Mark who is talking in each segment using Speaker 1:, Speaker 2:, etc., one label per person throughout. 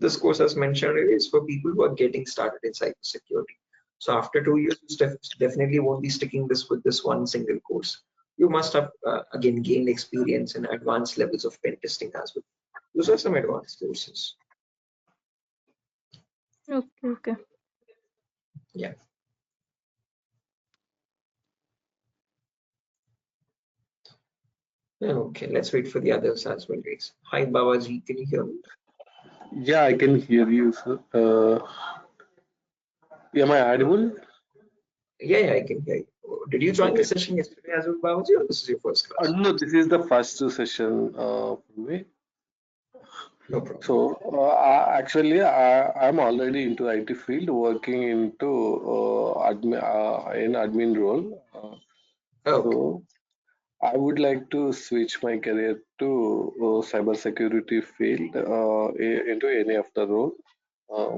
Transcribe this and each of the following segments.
Speaker 1: This course, as mentioned, is for people who are getting started in cybersecurity. So after 2 years, you definitely won't be sticking with this one single course. You must have again gained experience in advanced levels of pen testing as well. Those are some advanced courses.
Speaker 2: Okay.
Speaker 1: Yeah. Okay, let's wait for the others as well, guys. Hi, Babaji, can you hear me?
Speaker 3: Yeah, I can hear you, sir. Am I audible?
Speaker 1: Yeah, I can hear you. Did you join the session yesterday as well, Babaji, or this is your first class?
Speaker 3: No, this is the first session for me.
Speaker 1: No problem.
Speaker 3: So actually, I'm already into IT field, working into in admin role.
Speaker 1: Okay.
Speaker 3: So I would like to switch my career to cybersecurity field into any of the role. Uh,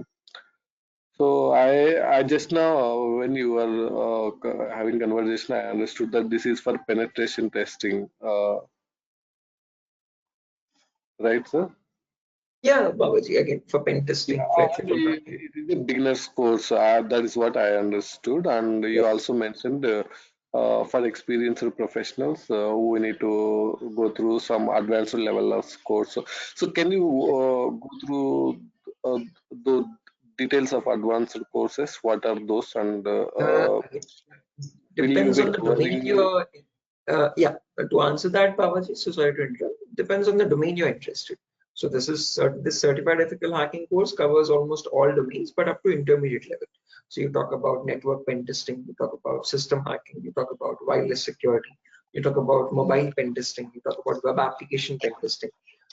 Speaker 3: so I just now when you were having conversation, I understood that this is for penetration testing, right, sir?
Speaker 1: Yeah, Babaji, again, for pen testing,
Speaker 3: Yeah,
Speaker 1: for
Speaker 3: and
Speaker 1: ethical hacking.
Speaker 3: it is a beginner's course. That is what I understood. And you
Speaker 1: Yes.
Speaker 3: also mentioned for experienced professionals who need to go through some advanced level of course. So can you go through the details of advanced courses? What are those? And
Speaker 1: Again,
Speaker 3: will you
Speaker 1: depends
Speaker 3: be
Speaker 1: on the domain
Speaker 3: covering?
Speaker 1: you're yeah, to answer that, Babaji, so sorry to interrupt, depends on the domain you're interested. So this certified ethical hacking course covers almost all domains, but up to intermediate level. So you talk about network pen testing, you talk about system hacking, you talk about wireless security, you talk about mobile pen testing, you talk about web application pen testing.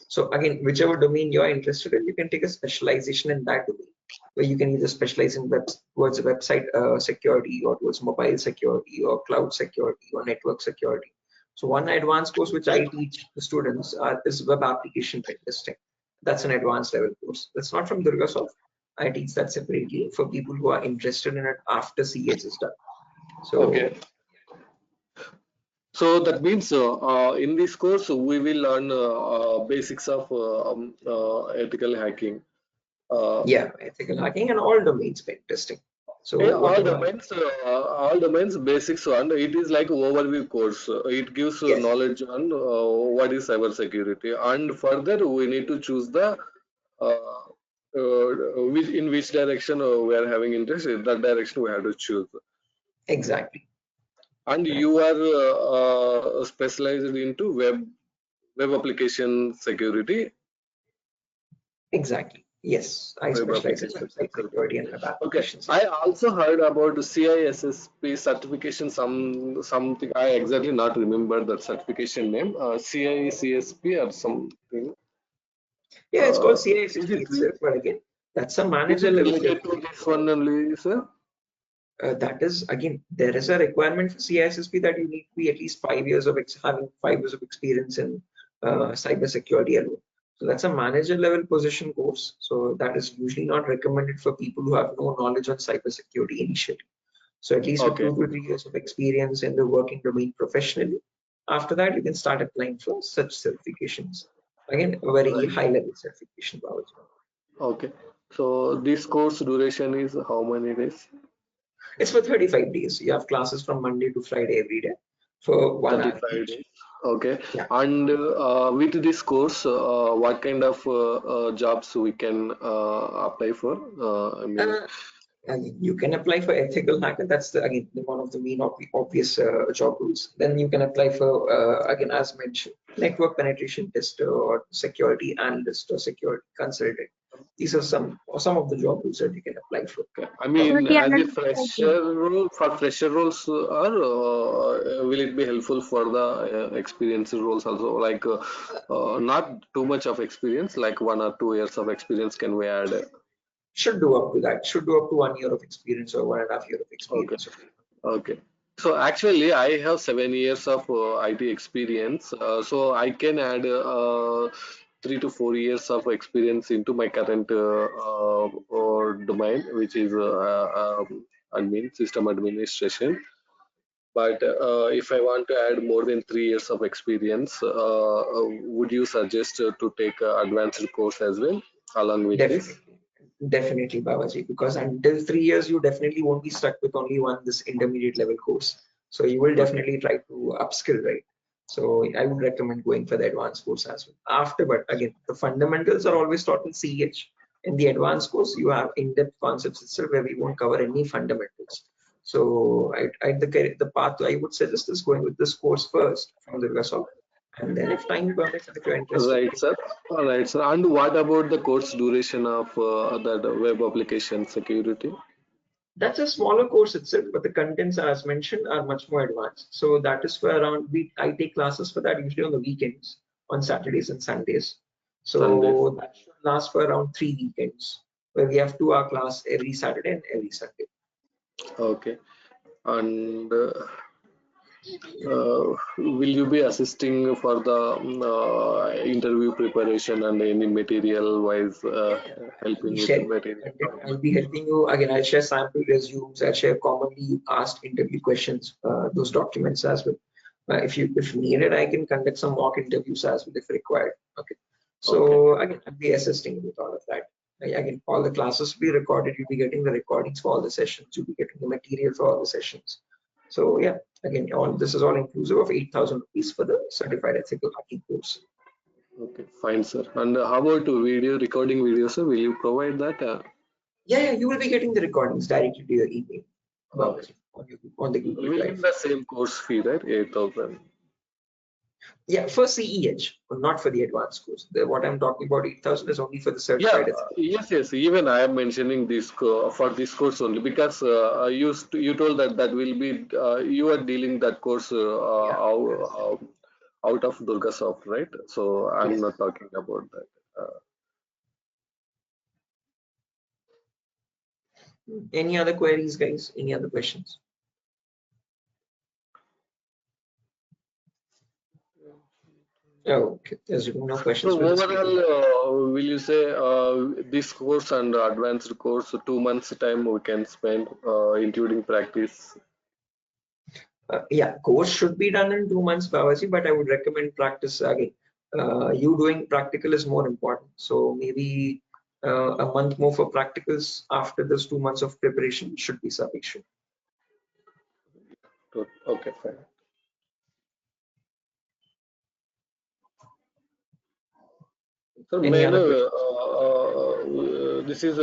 Speaker 1: So again, whichever domain you're interested in, you can take a specialization in that domain, where you can either specialize in towards website security, or towards mobile security, or cloud security, or network security. So one advanced course which I teach the students is web application pen testing. That's an advanced level course. That's not from DurgaSoft. I teach that separately for people who are interested in it after CS is done. So
Speaker 3: Okay. So that means in this course we will learn basics of ethical hacking.
Speaker 1: yeah, ethical hacking and all domains pen testing. So
Speaker 3: Yeah,
Speaker 1: whatever.
Speaker 3: all domains basics one. It is like overview course. It gives
Speaker 1: Yes,
Speaker 3: knowledge on what is cyber security, and further we need to choose the uh, in which direction we are having interest. In that direction we have to choose.
Speaker 1: exactly.
Speaker 3: And
Speaker 1: Right.
Speaker 3: you are specialized into web application security.
Speaker 1: Exactly. Yes, I
Speaker 3: Web
Speaker 1: specialize in
Speaker 3: application
Speaker 1: website security and web
Speaker 3: Okay,
Speaker 1: application
Speaker 3: I
Speaker 1: security.
Speaker 3: also heard about the CISSP certification. Something I exactly not remember that certification name. CICSP or something.
Speaker 1: Yeah, it's called
Speaker 3: Is
Speaker 1: CISSP
Speaker 3: it
Speaker 1: itself, but again, that's a
Speaker 3: is
Speaker 1: manager
Speaker 3: it
Speaker 1: level
Speaker 3: related to
Speaker 1: certification.
Speaker 3: this one only, sir?
Speaker 1: That is, again, there is a requirement for CISSP that you need to be at least 5 years of having 5 years of experience in cyber security alone. So that's a manager level position course. So that is usually not recommended for people who have no knowledge on cyber security initially. So at least with
Speaker 3: Okay,
Speaker 1: 2 to 3 years of experience in the working domain professionally, after that you can start applying for such certifications. Again, a very
Speaker 3: right.
Speaker 1: high level certification, Balaji.
Speaker 3: Okay. So this course duration is how many days?
Speaker 1: It's for 35 days. You have classes from Monday to Friday every day for 1 hour
Speaker 3: 35
Speaker 1: each.
Speaker 3: days. Okay.
Speaker 1: Yeah.
Speaker 3: And with this course, what kind of jobs we can apply for? I mean,
Speaker 1: Uh, and you can apply for ethical hacker. That's again one of the main obvious job roles. Then you can apply for again, as mentioned, network penetration tester, or security analyst, or security consultant. These are some of the job roles that you can apply for.
Speaker 3: I mean,
Speaker 2: Security
Speaker 3: as a
Speaker 2: analyst also.
Speaker 3: fresher role for fresher roles, or will it be helpful for the experienced roles also? Like, not too much of experience, like 1 or 2 years of experience, can we add?
Speaker 1: Should do up to that. Should do up to 1 year of experience or 1.5 year of
Speaker 3: Okay,
Speaker 1: experience.
Speaker 3: okay. So actually, I have 7 years of IT experience, so I can add 3 to 4 years of experience into my current domain, which is admin system administration. But if I want to add more than 3 years of experience, would you suggest to take advanced course as well? along with this?
Speaker 1: Definitely, Babaji, because until 3 years, you definitely won't be stuck with only this intermediate level course. So you will definitely try to upskill, right? So I would recommend going for the advanced course as well. After, but again, the fundamentals are always taught in CH. In the advanced course, you have in-depth concepts itself where we won't cover any fundamentals. So the path I would suggest is going with this course first from the DURGASOFT, and then if time permits, if you're interested.
Speaker 3: Right, sir. All right, sir. And what about the course duration of that web application security?
Speaker 1: That's a smaller course itself, but the contents, as mentioned, are much more advanced. So that is for around I take classes for that usually on the weekends, on Saturdays and Sundays.
Speaker 3: Sunday.
Speaker 1: So that should last for around 3 weekends, where we have 2 hour class every Saturday and every Sunday.
Speaker 3: Okay. And will you be assisting for the interview preparation and any material wise helping with the material?
Speaker 1: I'll be helping you again. I'll share sample resumes. I'll share commonly asked interview questions, those documents as well. If needed, I can conduct some mock interviews as well if required. Okay. So again, I'll be assisting with all of that. Again, all the classes will be recorded. You'll be getting the recordings for all the sessions. You'll be getting the material for all the sessions. So yeah, again, this is all inclusive of 8,000 rupees for the certified ethical hacking course.
Speaker 3: Okay, fine, sir. And how about video recording video, sir? Will you provide that?
Speaker 1: Yeah, you will be getting the recordings directly to your email on the Google
Speaker 3: Will
Speaker 1: Drive.
Speaker 3: be the same course fee, right? 8,000.
Speaker 1: Yeah, for CEH, not for the advanced course. What I'm talking about, 8,000 is only for the certified ethical.
Speaker 3: Yes. Even I am mentioning this for this course only because you told that will be you are dealing that course out of DurgaSoft, right? So I'm not talking about that.
Speaker 1: Any other queries, guys? Any other questions? Oh, okay. There's no questions.
Speaker 3: So overall, will you say this course and advanced course 2 months time we can spend including practice?
Speaker 1: Yeah, course should be done in 2 months, Babaji, but I would recommend practice again. You doing practical is more important. So maybe a month more for practicals after this 2 months of preparation should be sufficient.
Speaker 3: Okay, fine. So,
Speaker 1: Any other
Speaker 3: this is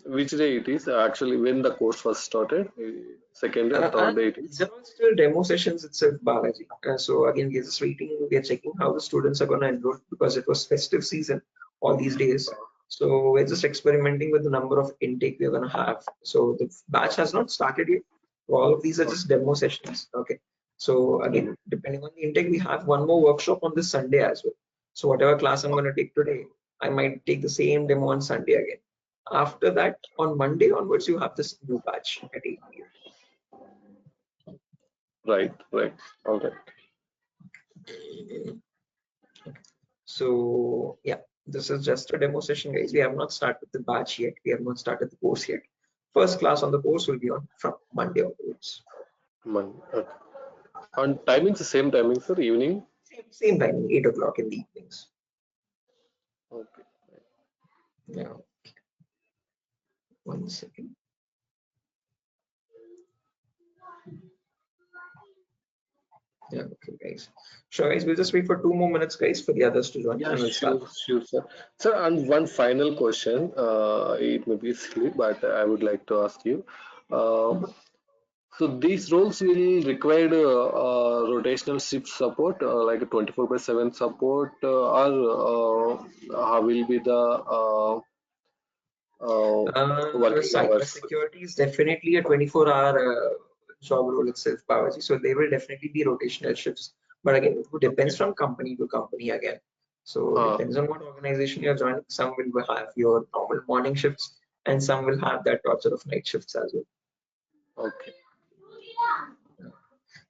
Speaker 3: which day it is actually when the course was started, second or third day it is.
Speaker 1: These are all still demo sessions itself, Balaji. So again, we're just waiting. We are checking how the students are going to enroll because it was festive season all these days. So we're just experimenting with the number of intake we're going to have. So the batch has not started yet. All of these are just demo sessions. Okay. So again, depending on the intake, we have one more workshop on this Sunday as well. So whatever class I'm going to take today, I might take the same demo on Sunday again. After that, on Monday onwards, you have this new batch at 8 p.m.
Speaker 3: Right. All right.
Speaker 1: So yeah, this is just a demo session, guys. We have not started the batch yet. We have not started the course yet. First class on the course will be on from Monday onwards.
Speaker 3: Okay. And timings, the same timing, sir, evening?
Speaker 1: Same timing, 8 o'clock in the evenings.
Speaker 3: Okay.
Speaker 1: Yeah. One second. Yeah, okay, guys. Sure, guys, we'll just wait for 2 more minutes, guys, for the others to join.
Speaker 3: Yeah,
Speaker 1: And we'll start.
Speaker 3: sure, sir. Sir, and one final question. It may be silly, but I would like to ask you. So these roles will require rotational shift support, like a 24/7 support, or how will be the working
Speaker 1: Cyber
Speaker 3: hours?
Speaker 1: security is definitely a 24-hour job role itself, Babaji. So they will definitely be rotational shifts. But again, it depends from company to company again. So it depends on what organization you're joining. Some will have your normal morning shifts, and some will have that sort of night shifts as well.
Speaker 3: Okay.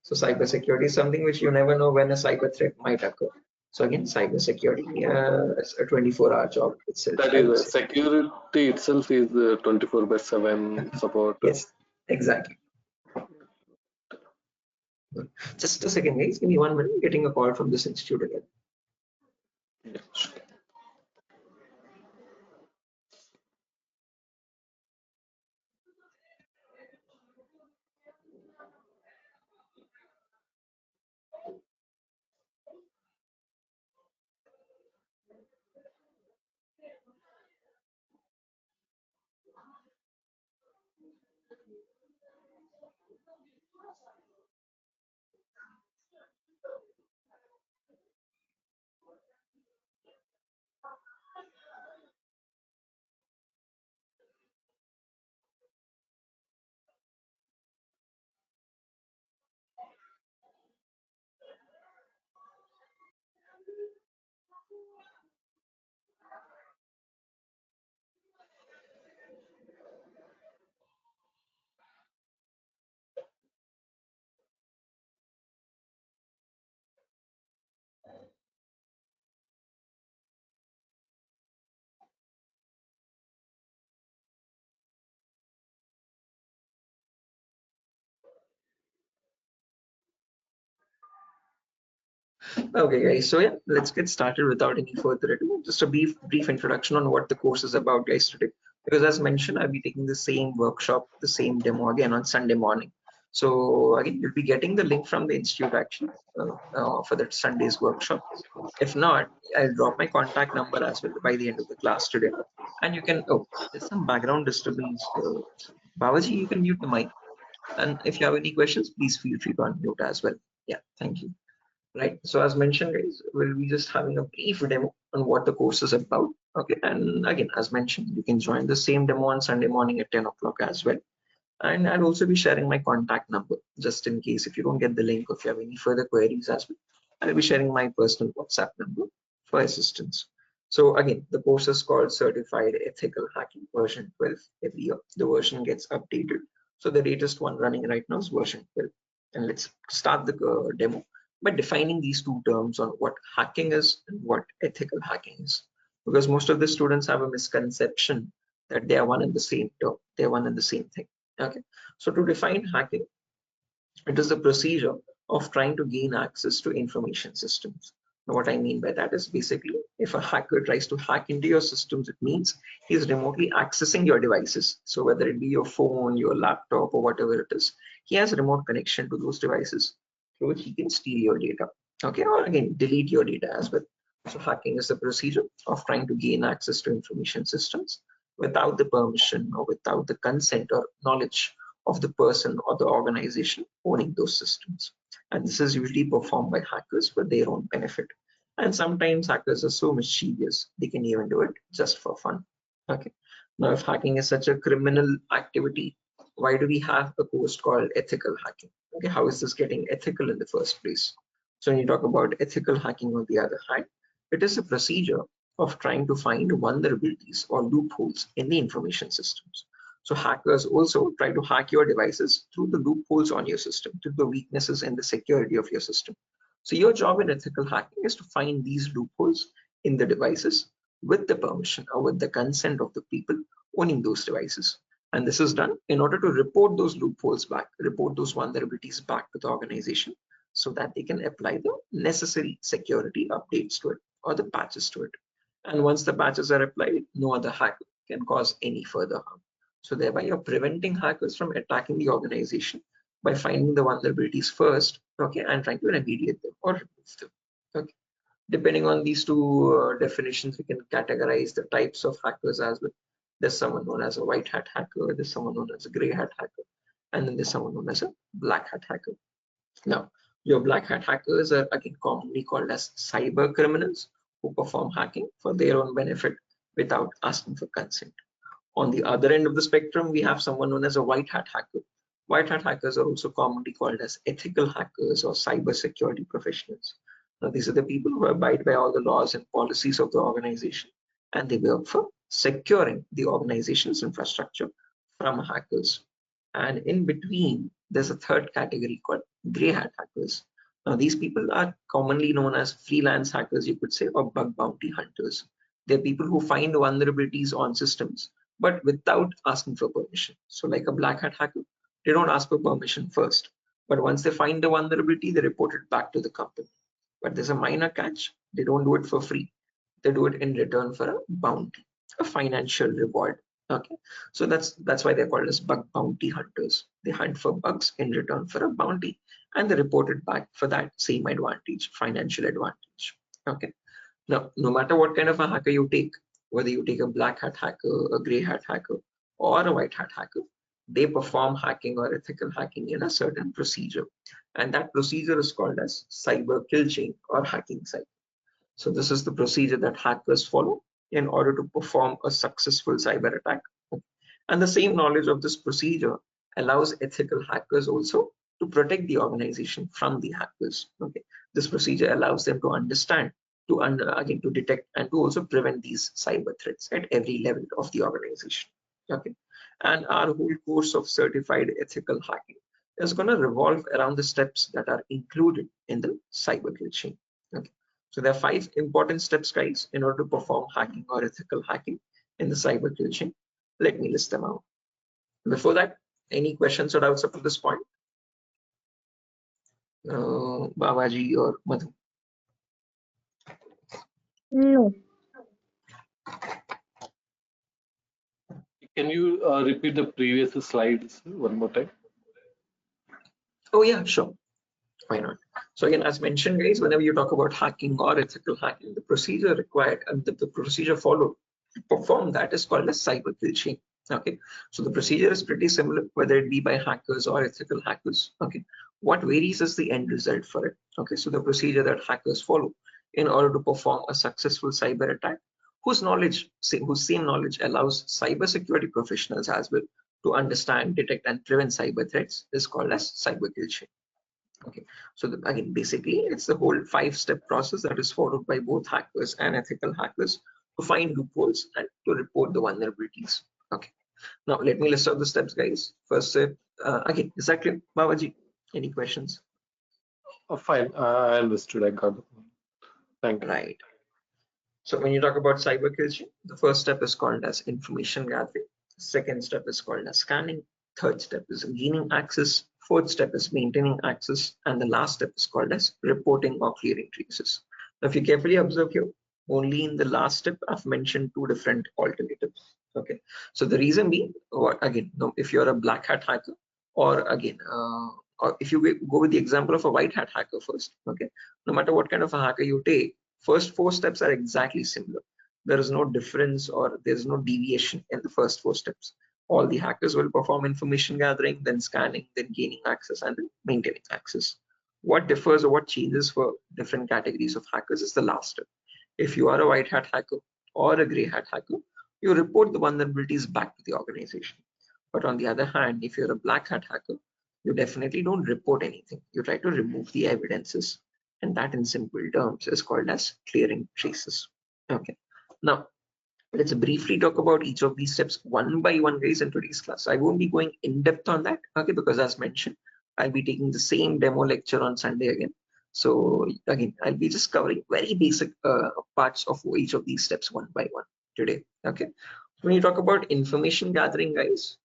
Speaker 1: So cyber security is something which you never know when a cyber threat might occur. So again, cyber security is a 24-hour job itself.
Speaker 3: That is security itself is 24/7 support.
Speaker 1: Yes, exactly. Just a second, guys. Give me 1 minute. I'm getting a call from this institute again.
Speaker 3: Yeah, sure.
Speaker 1: Okay, guys. So yeah, let's get started without any further ado. Just a brief introduction on what the course is about, guys, today. Because as mentioned, I'll be taking the same workshop, the same demo again on Sunday morning. So again, you'll be getting the link from the institute actually for that Sunday's workshop. If not, I'll drop my contact number as well by the end of the class today. And you can, oh, there's some background disturbance. Babaji, you can mute the mic. And if you have any questions, please feel free to unmute as well. Yeah, thank you. Right. So as mentioned, guys, we'll be just having a brief demo on what the course is about. Okay. And again, as mentioned, you can join the same demo on Sunday morning at 10 o'clock as well. And I'll also be sharing my contact number just in case if you don't get the link or if you have any further queries as well. I'll be sharing my personal WhatsApp number for assistance. So again, the course is called Certified Ethical Hacking version 12 every year. The version gets updated. So the latest one running right now is version 12. And let's start the demo by defining these two terms on what hacking is and what ethical hacking is. Because most of the students have a misconception that they are one and the same term, they are one and the same thing. Okay, so to define hacking, it is the procedure of trying to gain access to information systems. Now, what I mean by that is basically if a hacker tries to hack into your systems, it means he's remotely accessing your devices. So whether it be your phone, your laptop, or whatever it is, he has a remote connection to those devices through which he can steal your data. Okay, or again, delete your data as well. So hacking is the procedure of trying to gain access to information systems without the permission or without the consent or knowledge of the person or the organization owning those systems. And this is usually performed by hackers for their own benefit. And sometimes hackers are so mischievous, they can even do it just for fun. Okay. Now, if hacking is such a criminal activity, why do we have a course called ethical hacking? Okay, how is this getting ethical in the first place? So when you talk about ethical hacking on the other hand, it is a procedure of trying to find vulnerabilities or loopholes in the information systems. So hackers also try to hack your devices through the loopholes on your system, through the weaknesses in the security of your system. So your job in ethical hacking is to find these loopholes in the devices with the permission or with the consent of the people owning those devices. And this is done in order to report those loopholes back, report those vulnerabilities back to the organization so that they can apply the necessary security updates to it or the patches to it. And once the patches are applied, no other hacker can cause any further harm. So thereby you're preventing hackers from attacking the organization by finding the vulnerabilities first, okay, and trying to remediate them or remove them. Okay. Depending on these two definitions, we can categorize the types of hackers as well. There's someone known as a white hat hacker, there's someone known as a gray hat hacker, and then there's someone known as a black hat hacker. Now, your black hat hackers are again commonly called as cyber criminals who perform hacking for their own benefit without asking for consent. On the other end of the spectrum, we have someone known as a white hat hacker. White hat hackers are also commonly called as ethical hackers or cyber security professionals. Now, these are the people who abide by all the laws and policies of the organization, and they work for securing the organization's infrastructure from hackers. And in between, there's a third category called gray hat hackers. Now, these people are commonly known as freelance hackers, you could say, or bug bounty hunters. They're people who find vulnerabilities on systems, but without asking for permission. So like a black hat hacker, they don't ask for permission first. But once they find the vulnerability, they report it back to the company. But there's a minor catch. They don't do it for free. They do it in return for a bounty, a financial reward. Okay, so that's why they're called as bug bounty hunters. They hunt for bugs in return for a bounty, and they report it back for that same advantage, financial advantage. Okay. Now, no matter what kind of a hacker you take, whether you take a black hat hacker, a gray hat hacker, or a white hat hacker, they perform hacking or ethical hacking in a certain procedure. And that procedure is called as cyber kill chain or hacking cycle. So this is the procedure that hackers follow in order to perform a successful cyber attack. And the same knowledge of this procedure allows ethical hackers also to protect the organization from the hackers. Okay, this procedure allows them to understand, to again to detect and to also prevent these cyber threats at every level of the organization. Okay, and our whole course of certified ethical hacking is going to revolve around the steps that are included in the cyber kill chain. Okay. So there are 5 important steps, guys, in order to perform hacking or ethical hacking in the cyber kill chain. Let me list them out. Before that, any questions or doubts up to this point? Babaji or Madhu?
Speaker 2: No.
Speaker 3: Can you repeat the previous slides one more time?
Speaker 1: Oh yeah, sure. Why not? So again, as mentioned, guys, whenever you talk about hacking or ethical hacking, the procedure required and the procedure followed to perform that is called a cyber kill chain. Okay, so the procedure is pretty similar, whether it be by hackers or ethical hackers. Okay, what varies is the end result for it. Okay, so the procedure that hackers follow in order to perform a successful cyber attack, whose same knowledge allows cybersecurity professionals as well to understand, detect, and prevent cyber threats, is called as cyber kill chain. Okay, so again, basically, it's the whole 5-step process that is followed by both hackers and ethical hackers to find loopholes and to report the vulnerabilities. Okay, now let me list out the steps, guys. First step, again, is that clear, Babaji? Any questions?
Speaker 3: Fine, I understood. I got it. Thank you.
Speaker 1: Right. So when you talk about cyber kill chain, the first step is called as information gathering. Second step is called as scanning. Third step is gaining access. Fourth step is maintaining access. And the last step is called as reporting or clearing traces. Now, if you carefully observe here, only in the last step, I've mentioned 2 different alternatives. Okay. So the reason being, again, if you're a black hat hacker, or again, or if you go with the example of a white hat hacker first, okay, no matter what kind of a hacker you take, first 4 steps are exactly similar. There is no difference or there's no deviation in the first 4 steps. All the hackers will perform information gathering, then scanning, then gaining access, and then maintaining access. What differs or what changes for different categories of hackers is the last step. If you are a white hat hacker or a gray hat hacker, you report the vulnerabilities back to the organization. But on the other hand, if you're a black hat hacker, you definitely don't report anything. You try to remove the evidences, and that in simple terms is called as clearing traces. Okay, now let's briefly talk about each of these steps one by one, guys, in today's class. I won't be going in depth on that, okay, because as mentioned, I'll be taking the same demo lecture on Sunday again. So again, I'll be just covering very basic parts of each of these steps one by one today. Okay, when you talk about information gathering, guys,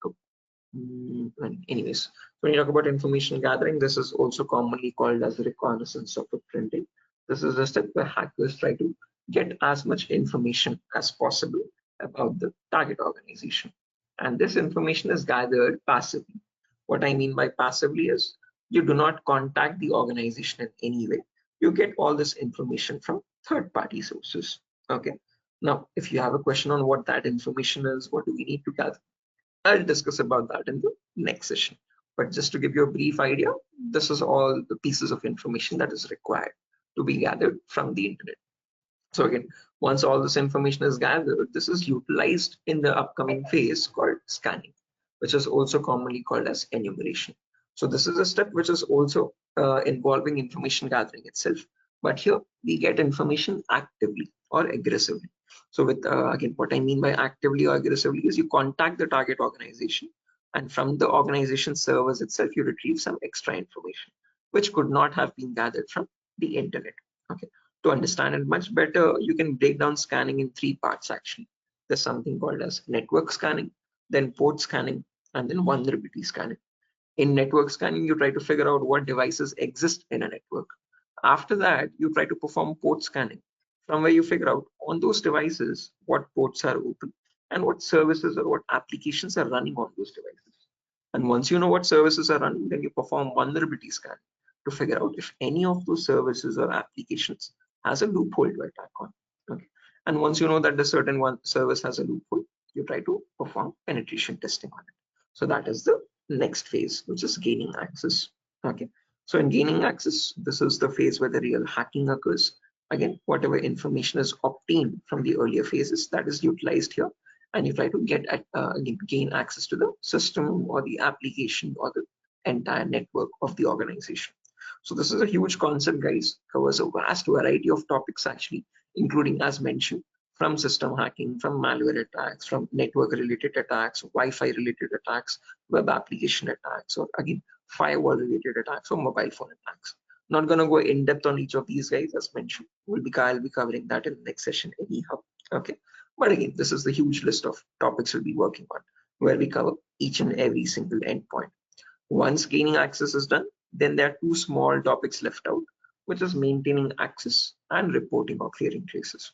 Speaker 1: anyways, when you talk about information gathering, this is also commonly called as reconnaissance or footprinting. This is a step where hackers try to get as much information as possible about the target organization. And this information is gathered passively. What I mean by passively is you do not contact the organization in any way. You get all this information from third-party sources. Okay. Now, if you have a question on what that information is, what do we need to gather? I'll discuss about that in the next session. But just to give you a brief idea, this is all the pieces of information that is required to be gathered from the internet. So again, once all this information is gathered, this is utilized in the upcoming phase called scanning, which is also commonly called as enumeration. So this is a step which is also involving information gathering itself. But here we get information actively or aggressively. So with again, what I mean by actively or aggressively is you contact the target organization, and from the organization servers itself, you retrieve some extra information, which could not have been gathered from the internet. Okay. To understand it much better, you can break down scanning in 3 parts actually. There's something called as network scanning, then port scanning, and then vulnerability scanning. In network scanning, you try to figure out what devices exist in a network. After that, you try to perform port scanning, from where you figure out on those devices what ports are open and what services or what applications are running on those devices. And once you know what services are running, then you perform vulnerability scan to figure out if any of those services or applications has a loophole to attack on. Okay. And once you know that the certain one service has a loophole, you try to perform penetration testing on it. So that is the next phase, which is gaining access. Okay. So in gaining access, this is the phase where the real hacking occurs. Again, whatever information is obtained from the earlier phases, that is utilized here, and you try to get at gain access to the system or the application or the entire network of the organization. So this is a huge concept, guys. Covers a vast variety of topics actually, including, as mentioned, from system hacking, from malware attacks, from network related attacks, Wi-Fi related attacks, web application attacks, or again firewall related attacks or mobile phone attacks. Not gonna go in depth on each of these, guys, as mentioned. I'll be covering that in the next session anyhow. Okay. But again, this is the huge list of topics we'll be working on, where we cover each and every single endpoint. Once gaining access is done, then there are 2 small topics left out, which is maintaining access and reporting or clearing traces.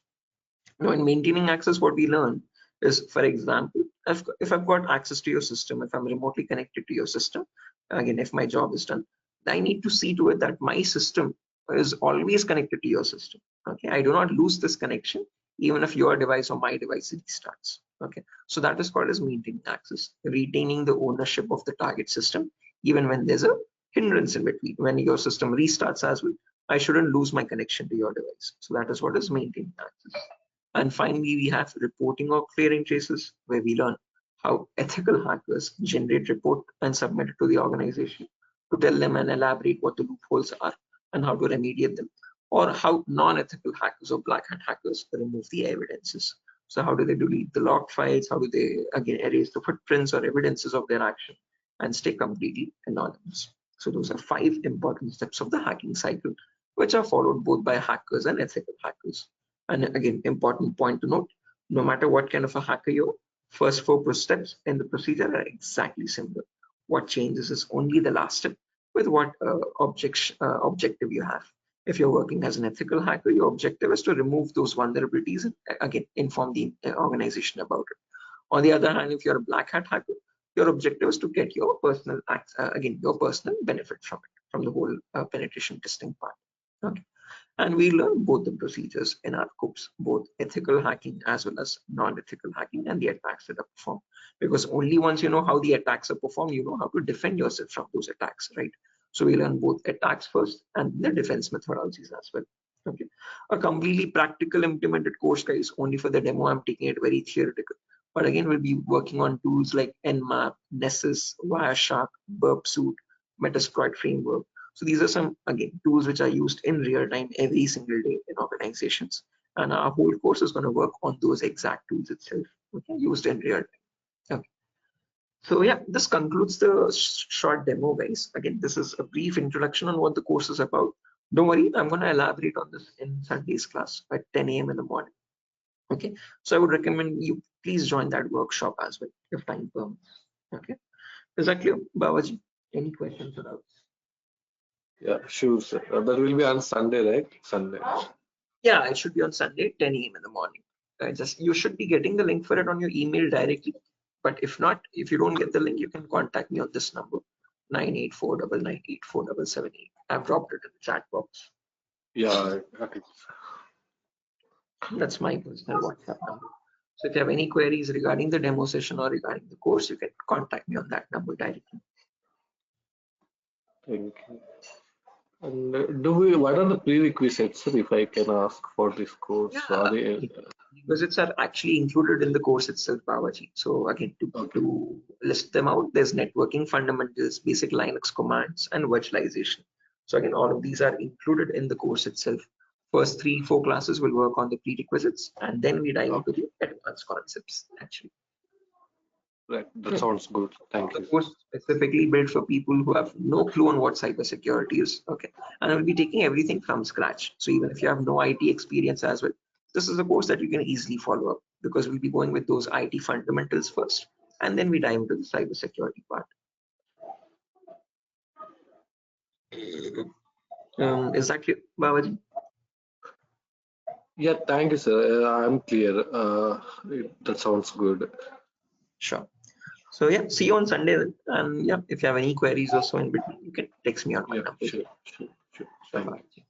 Speaker 1: Now, in maintaining access, what we learn is, for example, if I've got access to your system, if I'm remotely connected to your system, again, if my job is done, I need to see to it that my system is always connected to your system. Okay, I do not lose this connection even if your device or my device restarts. Okay, so that is called as maintaining access, retaining the ownership of the target system even when there's a hindrance in between. When your system restarts as well, I shouldn't lose my connection to your device. So that is what is maintaining access. And finally, we have reporting or clearing traces, where we learn how ethical hackers generate report and submit it to the organization to tell them and elaborate what the loopholes are and how to remediate them, or how non-ethical hackers or black hat hackers remove the evidences. So how do they delete the log files? How do they again erase the footprints or evidences of their action and stay completely anonymous? So those are 5 important steps of the hacking cycle, which are followed both by hackers and ethical hackers. And again, important point to note, no matter what kind of a hacker you're, first 4 steps in the procedure are exactly similar. What changes is only the last step with what objective you have. If you're working as an ethical hacker, your objective is to remove those vulnerabilities and again, inform the organization about it. On the other hand, if you're a black hat hacker, your objective is to get your personal your personal benefit from it, from the whole penetration testing part. Okay. And we learn both the procedures in our course, both ethical hacking as well as non-ethical hacking and the attacks that are performed. Because only once you know how the attacks are performed, you know how to defend yourself from those attacks, right? So we learn both attacks first and the defense methodologies as well. Okay, a completely practical implemented course, guys. Only for the demo, I'm taking it very theoretical. But again, we'll be working on tools like Nmap, Nessus, Wireshark, Burpsuit, Metasploit framework. So these are some, again, tools which are used in real time every single day in organizations. And our whole course is going to work on those exact tools itself, okay, used in real time. Okay. So yeah, this concludes the short demo, guys. Again, this is a brief introduction on what the course is about. Don't worry, I'm going to elaborate on this in Sunday's class at 10 a.m. in the morning. Okay, so I would recommend you please join that workshop as well if time permits. Okay, is that clear, Babaji? Any questions or doubts?
Speaker 3: Yeah, sure, sir. That will be on Sunday, right? Sunday.
Speaker 1: Yeah, it should be on Sunday, 10 a.m. in the morning. You should be getting the link for it on your email directly. But if not, if you don't get the link, you can contact me on this number, 98499847778. I've dropped it in the chat box.
Speaker 3: Yeah, okay.
Speaker 1: That's my personal WhatsApp number. So if you have any queries regarding the demo session or regarding the course, you can contact me on that number directly.
Speaker 3: Thank you. And what are the prerequisites, if I can ask, for this course?
Speaker 1: Yeah, requisites are actually included in the course itself, Babaji. So again, to list them out, there's networking fundamentals, basic Linux commands, and virtualization. So again, all of these are included in the course itself. First 3-4 classes will work on the prerequisites, and then we dive into the advanced concepts, actually.
Speaker 3: Right, that sounds good. Thank you.
Speaker 1: The course specifically built for people who have no clue on what cybersecurity is. Okay, and we'll be taking everything from scratch. So even if you have no IT experience as well, this is a course that you can easily follow up, because we'll be going with those IT fundamentals first, and then we dive into the cybersecurity part. Is that clear, Babaji?
Speaker 3: Yeah, thank you, sir. I'm clear. That sounds good.
Speaker 1: Sure. So yeah, see you on Sunday then. And yeah, if you have any queries or so in between, you can text me on my number.
Speaker 3: Sure. Thank you.